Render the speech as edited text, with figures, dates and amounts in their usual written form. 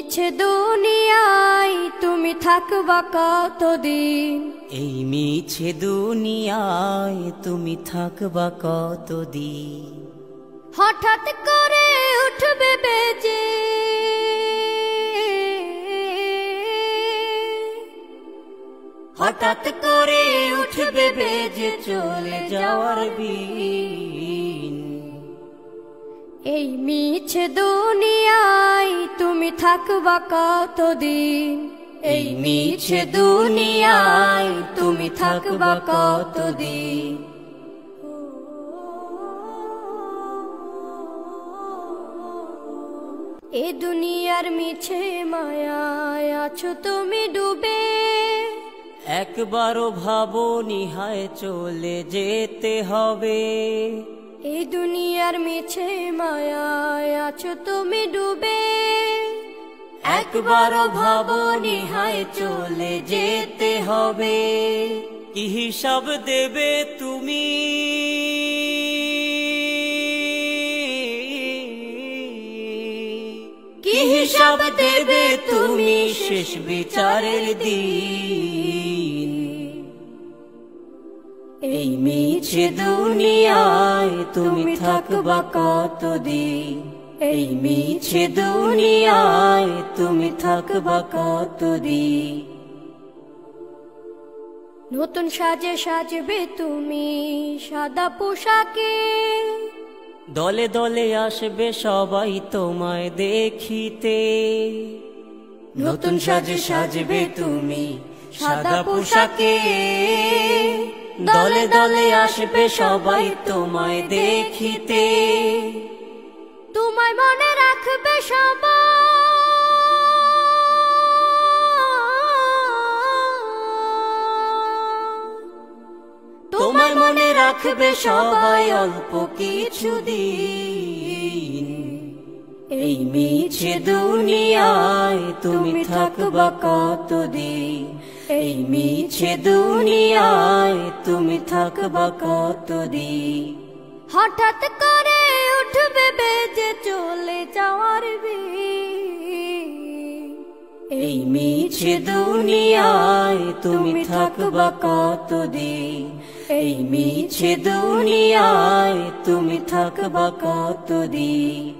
মিছে দুনিয়ায় তুমি থাকবা কতদিন, এই মিছে দুনিয়ায় তুমি থাকবা কতদিন। হঠাৎ করে উঠবে বেজে হঠাৎ করে উঠবে বেজে চলে যাওয়ার বিন। এই মিছে দুনিয়ায় তুমি থাকবা কতদিন, এই মিছে দুনিয়ায় তুমি থাকবা কতদিন। এ দুনিয়ার মিছে মায়ায় আছো তুমি ডুবে, একবারও ভাবনি হায় চলে যেতে হবে। এই দুনিয়ার মিছে মায়ায় আছো তুমি ডুবে, একবারও ভাবনি হায় চলে যেতে হবে। কি হিসাব দেবে তুমি, কি হিসাব দেবে তুমি শেষ বিচারের দিন। এই মিছে দুনিয়ায় তুমি থাকবা কতদিন, এই মিছে দুনিয়ায় তুমি থাকবা কতদিন। নতুন সাজে সাজবে তুমি সাদা পোশাকে, দলে দলে আসবে সবাই তোমায় দেখিতে। নতুন সাজে সাজবে তুমি সাদা পোশাকে, দলে দলে আসবে সবাই তোমায় দেখিতে। তোমায় মনে রাখবে সবাই, তোমায় মনে রাখবে সবাই অল্প কিছুদিন। এই মিছে দুনিয়ায় তুমি থাকবা কতদিন, এই মিছে দুনিয়ায় তুমি থাকবা কতদিন। হঠাৎ করে উঠবে বেজে চলে যাওয়ার বিন। এই মিছে দুনিয়ায় তুমি থাকবা কতদিন, এই মিছে দুনিয়ায় তুমি থাকবা কতদিন।